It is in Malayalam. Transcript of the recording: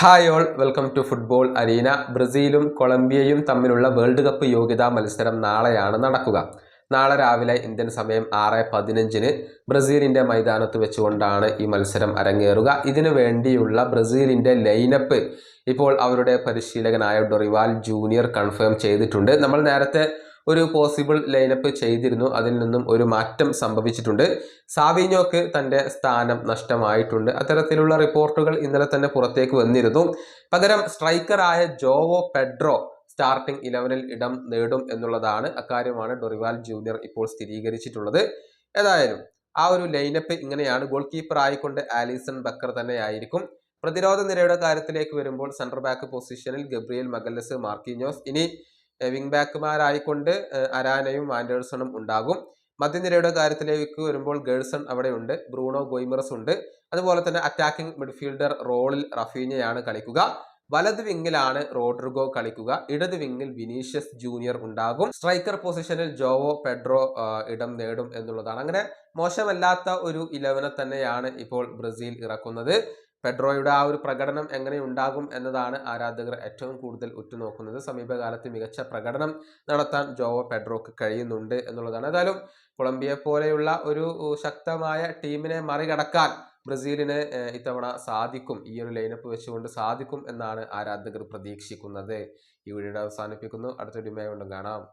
Hi all welcome to football arena. ബ്രസീലും കൊളംബിയയും തമ്മിലുള്ള വേൾഡ് കപ്പ് യോഗ്യതാ മത്സരം നാളെയാണ് നടക്കുക. നാളെ രാവിലെ ഇന്ത്യൻ സമയം 6:15 ബ്രസീലിൻ്റെ മൈതാനത്ത് വെച്ചുകൊണ്ടാണ് ഈ മത്സരം അരങ്ങേറുക. ഇതിനു വേണ്ടിയുള്ള ബ്രസീലിൻ്റെ ലൈനപ്പ് ഇപ്പോൾ അവരുടെ പരിശീലകനായ ഡൊറിവാൽ ജൂനിയർ കൺഫേം ചെയ്തിട്ടുണ്ട്. നമ്മൾ നേരത്തെ ഒരു പോസിബിൾ ലൈനപ്പ് ചെയ്തിരുന്നു, അതിൽ നിന്നും ഒരു മാറ്റം സംഭവിച്ചിട്ടുണ്ട്. സാവിഞ്ഞോക്ക് തൻ്റെ സ്ഥാനം നഷ്ടമായിട്ടുണ്ട്. അത്തരത്തിലുള്ള റിപ്പോർട്ടുകൾ ഇന്നലെ തന്നെ പുറത്തേക്ക് വന്നിരുന്നു. പകരം സ്ട്രൈക്കറായ ജോവോ പെഡ്രോ സ്റ്റാർട്ടിംഗ് 11-ൽ ഇടം നേടും എന്നുള്ളതാണ്. അക്കാര്യമാണ് ഡൊറിവാൽ ജൂനിയർ ഇപ്പോൾ സ്ഥിരീകരിച്ചിട്ടുള്ളത്. ഏതായാലും ആ ഒരു ലൈനപ്പ് ഇങ്ങനെയാണ്. ഗോൾ കീപ്പർ ആയിക്കൊണ്ട് ആലിസൺ ബക്കർ തന്നെയായിരിക്കും. പ്രതിരോധ നിരയുടെ കാര്യത്തിലേക്ക് വരുമ്പോൾ സെൻട്രൽ ബാക്ക് പൊസിഷനിൽ ഗബ്രിയേൽ മഗല്ലസ്, മാർക്കീഞ്ഞോസ്. ഇനി വിങ് ബാക്കുമാരായിക്കൊണ്ട് അരാനയും വാൻഡേഴ്സണും ഉണ്ടാകും. മധ്യനിരയുടെ കാര്യത്തിലേക്ക് വരുമ്പോൾ ഗേഴ്സൺ അവിടെയുണ്ട്, ബ്രൂണോ ഗോയ്മറസ് ഉണ്ട്. അതുപോലെ തന്നെ അറ്റാക്കിംഗ് മിഡ്ഫീൽഡർ റോളിൽ റഫീഞ്ഞയാണ് കളിക്കുക. വലത് വിങ്ങിലാണ് റോഡ്രിഗോ കളിക്കുക. ഇടത് വിങ്ങിൽ വിനീഷ്യസ് ജൂനിയർ ഉണ്ടാകും. സ്ട്രൈക്കർ പൊസിഷനിൽ ജോവോ പെഡ്രോ ഇടം നേടും എന്നുള്ളതാണ്. അങ്ങനെ മോശമല്ലാത്ത ഒരു 11 തന്നെയാണ് ഇപ്പോൾ ബ്രസീൽ ഇറക്കുന്നത്. പെഡ്രോയുടെ ആ ഒരു പ്രകടനം എങ്ങനെ ഉണ്ടാകും എന്നതാണ് ആരാധകർ ഏറ്റവും കൂടുതൽ ഉറ്റുനോക്കുന്നത്. സമീപകാലത്ത് മികച്ച പ്രകടനം നടത്താൻ ജോവോ പെഡ്രോക്ക് കഴിയുന്നുണ്ട് എന്നുള്ളതാണ്. ഏതായാലും കൊളംബിയ പോലെയുള്ള ഒരു ശക്തമായ ടീമിനെ മറികടക്കാൻ ബ്രസീലിന് ഇത്തവണ സാധിക്കും. ഈ ഒരു ലൈനപ്പ് വെച്ചുകൊണ്ട് സാധിക്കും എന്നാണ് ആരാധകർ പ്രതീക്ഷിക്കുന്നത്. ഈ വീഡിയോ അവസാനിപ്പിക്കുന്നു. അടുത്ത വീഡിയോയുമായി വീണ്ടും കാണാം.